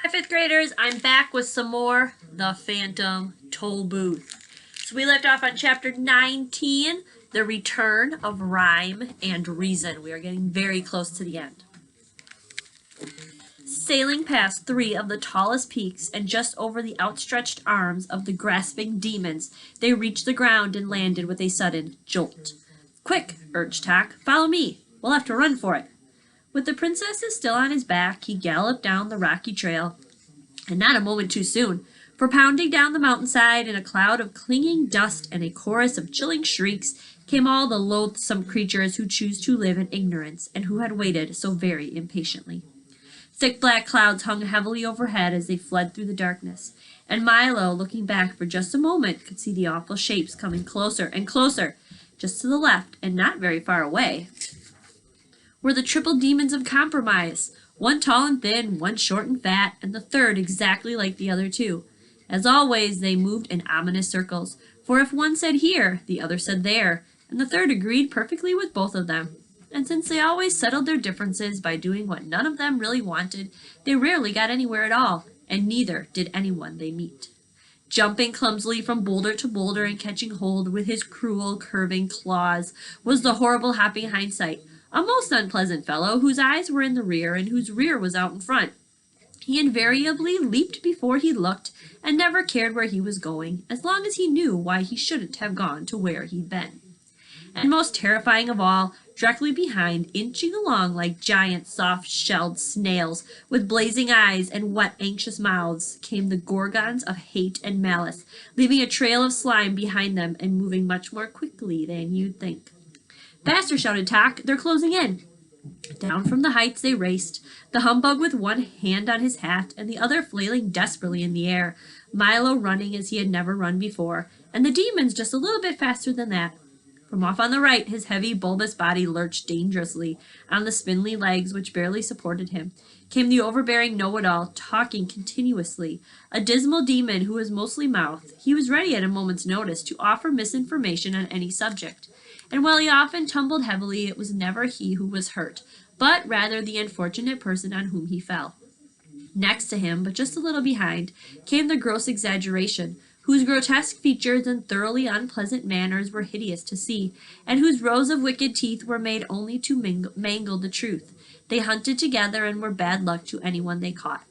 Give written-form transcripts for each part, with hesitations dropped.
Hi, fifth graders. I'm back with some more The Phantom Tollbooth. So we left off on chapter 19, The Return of Rhyme and Reason. We are getting very close to the end. Sailing past three of the tallest peaks and just over the outstretched arms of the grasping demons, they reached the ground and landed with a sudden jolt. Quick, urged Tack, follow me. We'll have to run for it. With the princesses still on his back, he galloped down the rocky trail, and not a moment too soon, for pounding down the mountainside in a cloud of clinging dust and a chorus of chilling shrieks came all the loathsome creatures who choose to live in ignorance and who had waited so very impatiently. Thick black clouds hung heavily overhead as they fled through the darkness, and Milo, looking back for just a moment, could see the awful shapes coming closer and closer. Just to the left, and not very far away, were the triple demons of compromise, one tall and thin, one short and fat, and the third exactly like the other two. As always, they moved in ominous circles, for if one said here, the other said there, and the third agreed perfectly with both of them. And since they always settled their differences by doing what none of them really wanted, they rarely got anywhere at all, and neither did anyone they meet. Jumping clumsily from boulder to boulder and catching hold with his cruel, curving claws was the horrible Hopping Hindsight, a most unpleasant fellow whose eyes were in the rear and whose rear was out in front. He invariably leaped before he looked and never cared where he was going, as long as he knew why he shouldn't have gone to where he'd been. And most terrifying of all, directly behind, inching along like giant soft-shelled snails with blazing eyes and wet, anxious mouths, came the gorgons of hate and malice, leaving a trail of slime behind them and moving much more quickly than you'd think. Faster, shouted Tack, they're closing in. Down from the heights they raced, the humbug with one hand on his hat and the other flailing desperately in the air, Milo running as he had never run before, and the demons just a little bit faster than that. From off on the right, his heavy, bulbous body lurched dangerously on the spindly legs which barely supported him, came the overbearing know-it-all, talking continuously, a dismal demon who was mostly mouth. He was ready at a moment's notice to offer misinformation on any subject, and while he often tumbled heavily, it was never he who was hurt, but rather the unfortunate person on whom he fell. Next to him, but just a little behind, came the Gross Exaggeration, whose grotesque features and thoroughly unpleasant manners were hideous to see, and whose rows of wicked teeth were made only to mangle the truth. They hunted together and were bad luck to anyone they caught.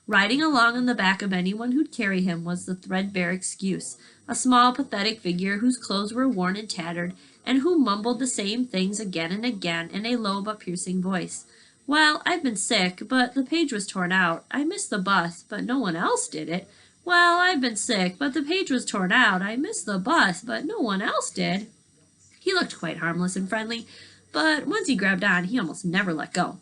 Riding along on the back of anyone who'd carry him was the threadbare excuse, a small, pathetic figure whose clothes were worn and tattered, and who mumbled the same things again and again in a low but piercing voice. Well, I've been sick, but the page was torn out. I missed the bus, but no one else did it. Well, I've been sick, but the page was torn out. I missed the bus, but no one else did. He looked quite harmless and friendly, but once he grabbed on, he almost never let go.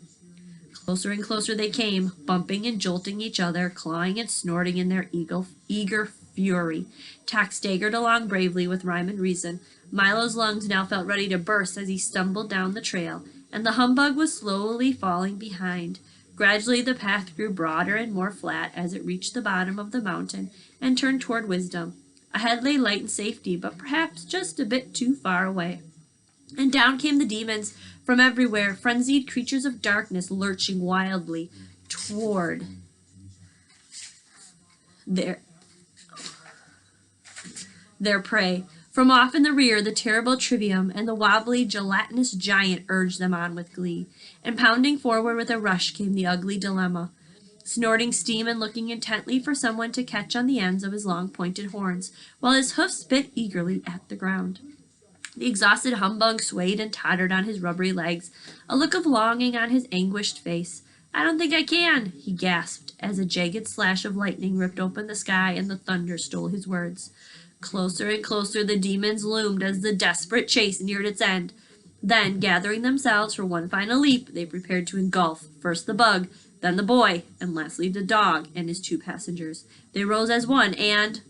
Closer and closer they came, bumping and jolting each other, clawing and snorting in their eager fury. Tack staggered along bravely with rhyme and reason. Milo's lungs now felt ready to burst as he stumbled down the trail, and the humbug was slowly falling behind. Gradually the path grew broader and more flat as it reached the bottom of the mountain and turned toward wisdom. Ahead lay light and safety, but perhaps just a bit too far away. And down came the demons from everywhere, frenzied creatures of darkness lurching wildly toward their prey. From off in the rear, the terrible Trivium and the wobbly, gelatinous giant urged them on with glee, and pounding forward with a rush came the ugly Dilemma, snorting steam and looking intently for someone to catch on the ends of his long pointed horns, while his hoofs bit eagerly at the ground. The exhausted humbug swayed and tottered on his rubbery legs, a look of longing on his anguished face. I don't think I can, he gasped, as a jagged slash of lightning ripped open the sky and the thunder stole his words. Closer and closer the demons loomed as the desperate chase neared its end. Then, gathering themselves for one final leap, they prepared to engulf first the bug, then the boy, and lastly the dog and his two passengers. They rose as one and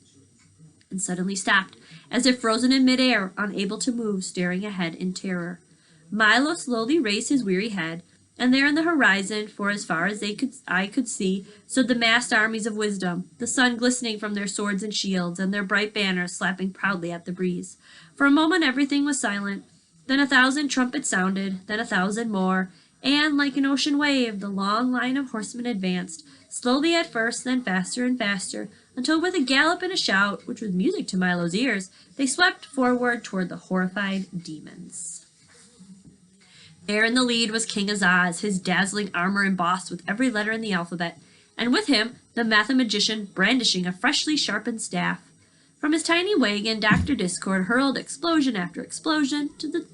suddenly stopped, as if frozen in midair, unable to move, staring ahead in terror. Milo slowly raised his weary head, and there in the horizon, for as far as eye could see, stood the massed armies of wisdom, the sun glistening from their swords and shields, and their bright banners slapping proudly at the breeze. For a moment everything was silent. Then 1,000 trumpets sounded, then 1,000 more, and like an ocean wave, the long line of horsemen advanced, slowly at first, then faster and faster, until with a gallop and a shout, which was music to Milo's ears, they swept forward toward the horrified demons. There in the lead was King Azaz, his dazzling armor embossed with every letter in the alphabet, and with him the mathematician brandishing a freshly sharpened staff. From his tiny wagon, Dr. Discord hurled explosion after explosion to the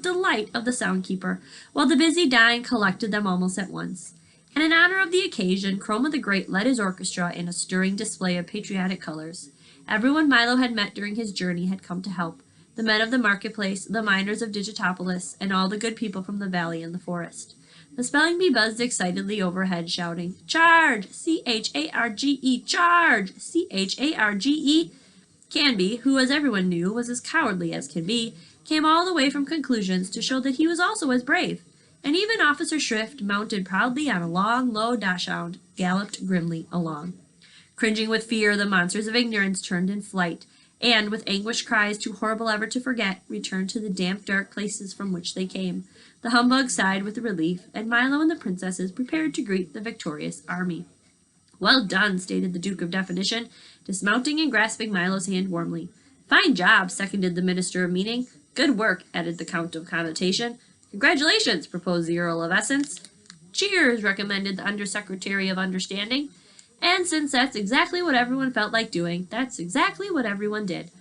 delight of the soundkeeper, while the busy Dine collected them almost at once. And in honor of the occasion, Chroma the Great led his orchestra in a stirring display of patriotic colors. Everyone Milo had met during his journey had come to help. The men of the marketplace, the miners of Digitopolis, and all the good people from the valley and the forest. The spelling bee buzzed excitedly overhead, shouting, "Charge! C-H-A-R-G-E! Charge! C-H-A-R-G-E!" Canby, who, as everyone knew, was as cowardly as can be, came all the way from Conclusions to show that he was also as brave. And even Officer Shrift, mounted proudly on a long, low dachshund, galloped grimly along. Cringing with fear, the monsters of ignorance turned in flight, and, with anguished cries too horrible ever to forget, returned to the damp, dark places from which they came. The humbug sighed with relief, and Milo and the princesses prepared to greet the victorious army. "Well done," stated the Duke of Definition, dismounting and grasping Milo's hand warmly. "Fine job," seconded the Minister of Meaning. "Good work," added the Count of Connotation. "Congratulations," proposed the Earl of Essence. "Cheers," recommended the Undersecretary of Understanding. And since that's exactly what everyone felt like doing, that's exactly what everyone did.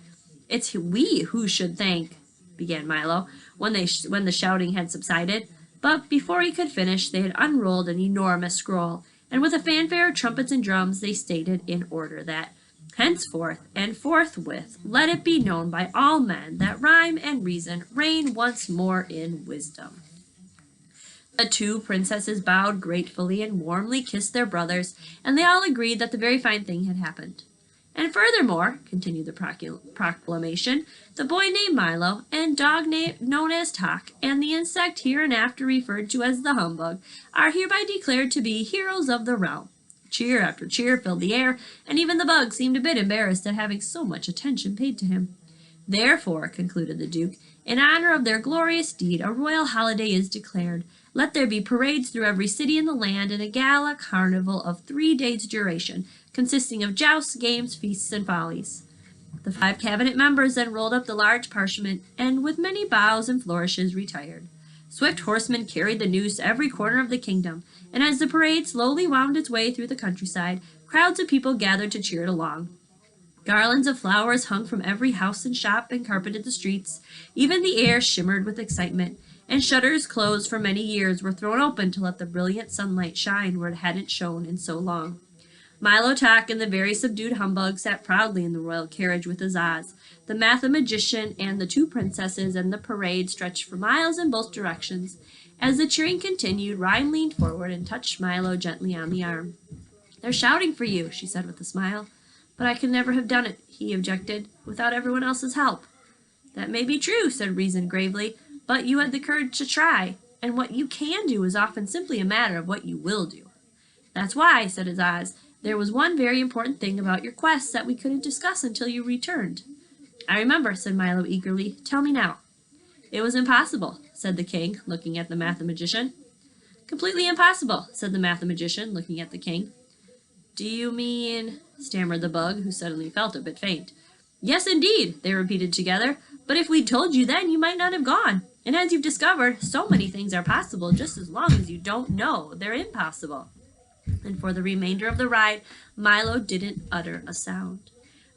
"It's we who should thank," began Milo, when the shouting had subsided. But before he could finish, they had unrolled an enormous scroll, and with a fanfare of trumpets and drums, they stated in order that, "Henceforth and forthwith let it be known by all men that rhyme and reason reign once more in wisdom." The two princesses bowed gratefully and warmly kissed their brothers, and they all agreed that the very fine thing had happened. "And furthermore," continued the proclamation, "the boy named Milo, and dog known as Tock, and the insect hereinafter referred to as the humbug, are hereby declared to be heroes of the realm." Cheer after cheer filled the air, and even the bug seemed a bit embarrassed at having so much attention paid to him. "Therefore," concluded the Duke, "in honor of their glorious deed, a royal holiday is declared. Let there be parades through every city in the land, and a gala carnival of 3 days' duration, consisting of jousts, games, feasts, and follies." The 5 cabinet members then rolled up the large parchment, and with many bows and flourishes retired. Swift horsemen carried the news to every corner of the kingdom, and as the parade slowly wound its way through the countryside, crowds of people gathered to cheer it along. Garlands of flowers hung from every house and shop and carpeted the streets. Even the air shimmered with excitement, and shutters closed for many years were thrown open to let the brilliant sunlight shine where it hadn't shone in so long. Milo Tock and the very subdued humbug sat proudly in the royal carriage with Azaz. The mathematician and the 2 princesses and the parade stretched for miles in both directions. As the cheering continued, Rhyme leaned forward and touched Milo gently on the arm. "They're shouting for you," she said with a smile. "But I could never have done it," he objected, "without everyone else's help." "That may be true," said Reason gravely, "but you had the courage to try, and what you can do is often simply a matter of what you will do." "That's why," said Azaz, "there was one very important thing about your quest that we couldn't discuss until you returned." "I remember," said Milo eagerly. "Tell me now." "It was impossible," said the king, looking at the mathematician. "Completely impossible," said the mathematician, looking at the king. "Do you mean—" stammered the bug, who suddenly felt a bit faint. "Yes, indeed," they repeated together. "But if we'd told you then, you might not have gone. And as you've discovered, so many things are possible just as long as you don't know they're impossible." And for the remainder of the ride, Milo didn't utter a sound.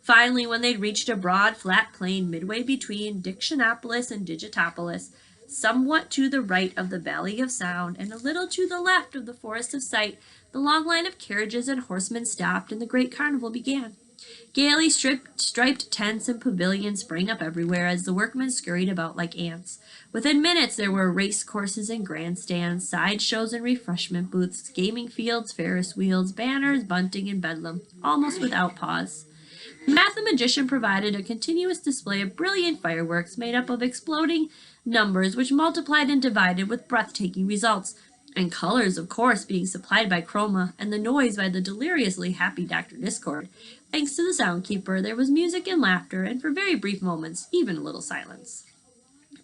Finally, when they'd reached a broad, flat plain midway between Dictionopolis and Digitopolis, somewhat to the right of the Valley of Sound and a little to the left of the Forest of Sight, the long line of carriages and horsemen stopped and the great carnival began. Gaily striped tents and pavilions sprang up everywhere as the workmen scurried about like ants. Within minutes there were race courses and grandstands, side shows and refreshment booths, gaming fields, Ferris wheels, banners, bunting, and bedlam, almost without pause. The mathematician provided a continuous display of brilliant fireworks made up of exploding numbers which multiplied and divided with breathtaking results, and colors, of course, being supplied by Chroma, and the noise by the deliriously happy Dr. Discord. Thanks to the soundkeeper, there was music and laughter, and for very brief moments, even a little silence.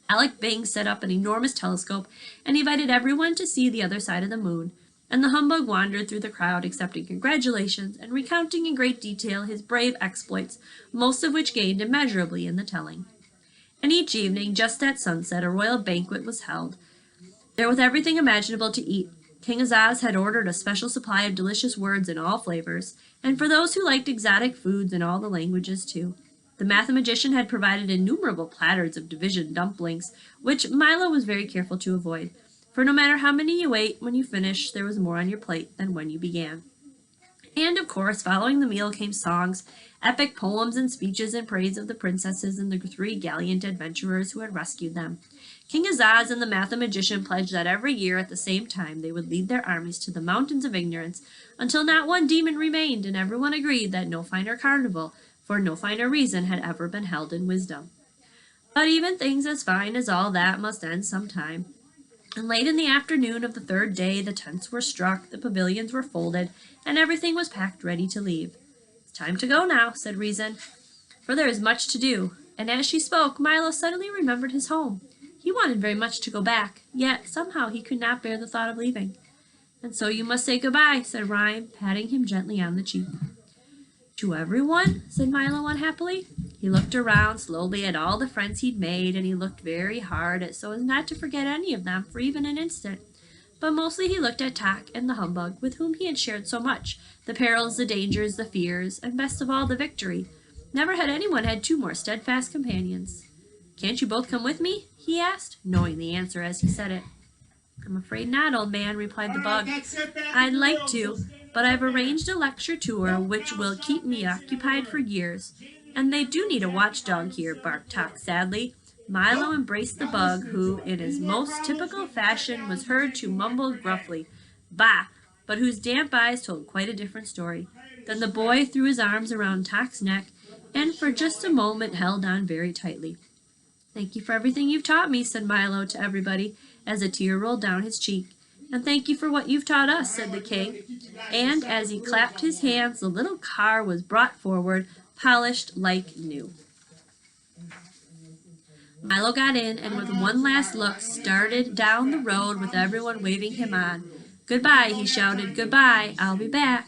Alec Bing set up an enormous telescope and invited everyone to see the other side of the moon, and the humbug wandered through the crowd accepting congratulations and recounting in great detail his brave exploits, most of which gained immeasurably in the telling. And each evening, just at sunset, a royal banquet was held, there with everything imaginable to eat. King Azaz had ordered a special supply of delicious words in all flavors, and for those who liked exotic foods in all the languages too. The mathematician had provided innumerable platters of division dumplings, which Milo was very careful to avoid, for no matter how many you ate, when you finished there was more on your plate than when you began. And of course, following the meal came songs, epic poems and speeches in praise of the princesses and the 3 gallant adventurers who had rescued them. King Azaz and the mathematician pledged that every year at the same time they would lead their armies to the mountains of ignorance until not one demon remained, and everyone agreed that no finer carnival, for no finer reason, had ever been held in wisdom. But even things as fine as all that must end some time. And late in the afternoon of the 3rd day, the tents were struck, the pavilions were folded, and everything was packed ready to leave. "It's time to go now," said Reason, "for there is much to do." And as she spoke, Milo suddenly remembered his home. He wanted very much to go back, yet somehow he could not bear the thought of leaving. "And so you must say goodbye," said Rhyme, patting him gently on the cheek. "To everyone?" said Milo unhappily. He looked around slowly at all the friends he'd made, and he looked very hard so as not to forget any of them for even an instant. But mostly he looked at Tak and the humbug, with whom he had shared so much, the perils, the dangers, the fears, and best of all, the victory. Never had anyone had 2 more steadfast companions. "Can't you both come with me?" he asked, knowing the answer as he said it. "I'm afraid not, old man," replied the bug. "I'd like to, but I've arranged a lecture tour which will keep me occupied for years. And they do need a watchdog here," barked Tak sadly. Milo embraced the bug, who, in his most typical fashion, was heard to mumble gruffly, "Bah!" but whose damp eyes told quite a different story. Then the boy threw his arms around Tak's neck, and for just a moment held on very tightly. "Thank you for everything you've taught me," said Milo to everybody, as a tear rolled down his cheek. "And thank you for what you've taught us," said the king. And as he clapped his hands, the little car was brought forward, polished like new. Milo got in, and with one last look started down the road with everyone waving him on. "Goodbye," he shouted. "Goodbye, I'll be back."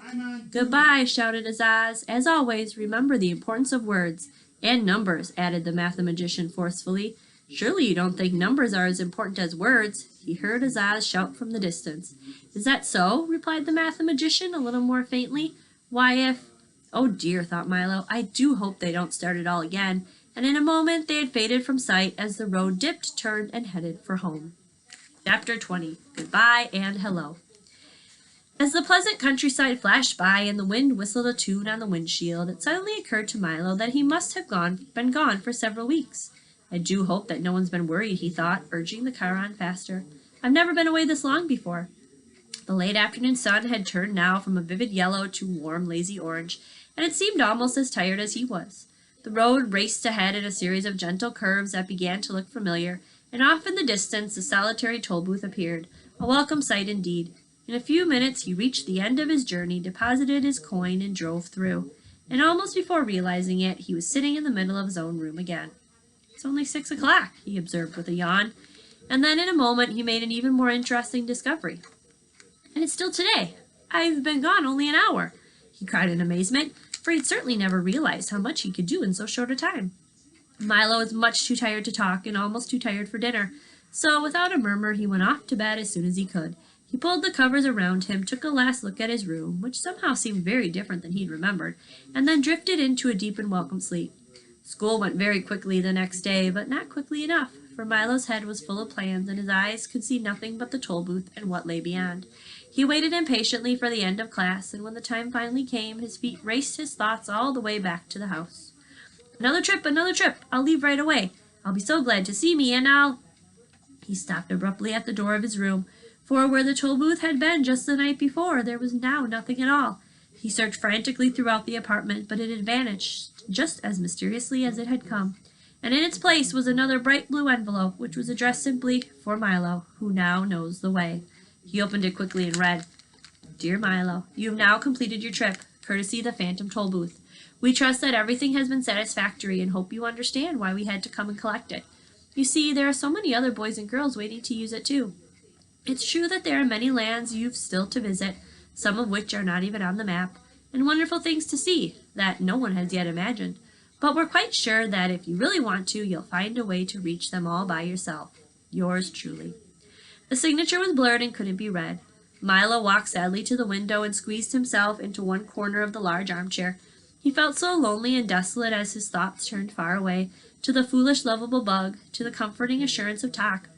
"Goodbye," shouted Azaz. "As always, remember the importance of words." "And numbers," added the mathematician forcefully. "Surely you don't think numbers are as important as words?" He heard Azaz shout from the distance. "Is that so?" replied the mathematician a little more faintly. "Why, if—" "Oh dear," thought Milo, "I do hope they don't start it all again." And in a moment they had faded from sight as the road dipped, turned, and headed for home. Chapter 20. Goodbye and Hello. As the pleasant countryside flashed by and the wind whistled a tune on the windshield, it suddenly occurred to Milo that he must have been gone for several weeks. "I do hope that no one's been worried," he thought, urging the car on faster. "I've never been away this long before." The late afternoon sun had turned now from a vivid yellow to warm, lazy orange, and it seemed almost as tired as he was. The road raced ahead at a series of gentle curves that began to look familiar, and off in the distance the solitary Tollbooth appeared, a welcome sight indeed. In a few minutes he reached the end of his journey, deposited his coin, and drove through. And almost before realizing it, he was sitting in the middle of his own room again. "It's only 6 o'clock, he observed with a yawn, and then in a moment he made an even more interesting discovery. "And it's still today. I've been gone only an hour," he cried in amazement, for he'd certainly never realized how much he could do in so short a time. Milo was much too tired to talk and almost too tired for dinner, so without a murmur he went off to bed as soon as he could. He pulled the covers around him, took a last look at his room, which somehow seemed very different than he'd remembered, and then drifted into a deep and welcome sleep. School went very quickly the next day, but not quickly enough, for Milo's head was full of plans, and his eyes could see nothing but the Tollbooth and what lay beyond. He waited impatiently for the end of class, and when the time finally came, his feet raced his thoughts all the way back to the house. Another trip! I'll leave right away. I'll be so glad to see me, and I'll—" He stopped abruptly at the door of his room, for where the Tollbooth had been just the night before, there was now nothing at all. He searched frantically throughout the apartment, but it had vanished just as mysteriously as it had come, and in its place was another bright blue envelope, which was addressed simply, "For Milo, who now knows the way." He opened it quickly and read, "Dear Milo, you have now completed your trip, courtesy the Phantom Tollbooth. We trust that everything has been satisfactory and hope you understand why we had to come and collect it. You see, there are so many other boys and girls waiting to use it too. It's true that there are many lands you've still to visit, some of which are not even on the map, and wonderful things to see that no one has yet imagined. But we're quite sure that if you really want to, you'll find a way to reach them all by yourself. Yours truly. The signature was blurred and couldn't be read. Milo walked sadly to the window and squeezed himself into one corner of the large armchair. He felt so lonely and desolate as his thoughts turned far away, to the foolish, lovable bug, to the comforting assurance of Talk,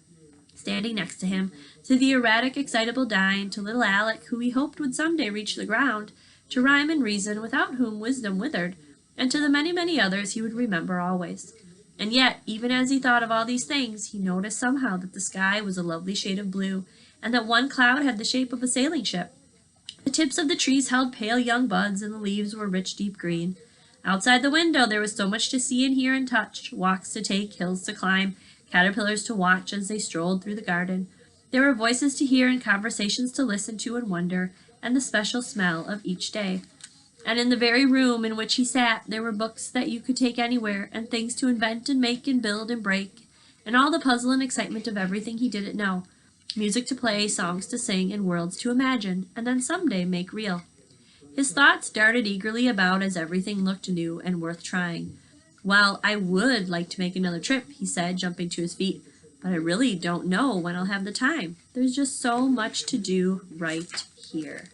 standing next to him, to the erratic, excitable Dine, to little Alec, who he hoped would someday reach the ground, to Rhyme and Reason, without whom wisdom withered, and to the many, many others he would remember always. And yet, even as he thought of all these things, he noticed somehow that the sky was a lovely shade of blue, and that one cloud had the shape of a sailing ship. The tips of the trees held pale young buds, and the leaves were rich deep green. Outside the window there was so much to see and hear and touch, walks to take, hills to climb, caterpillars to watch as they strolled through the garden. There were voices to hear and conversations to listen to and wonder, and the special smell of each day. And in the very room in which he sat, there were books that you could take anywhere, and things to invent and make and build and break, and all the puzzle and excitement of everything he didn't know. Music to play, songs to sing, and worlds to imagine, and then someday make real. His thoughts darted eagerly about as everything looked new and worth trying. Well, I would like to make another trip, he said, jumping to his feet, but I really don't know when I'll have the time. There's just so much to do right here.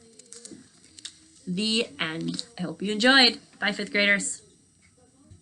The end. I hope you enjoyed. Bye, 5th graders.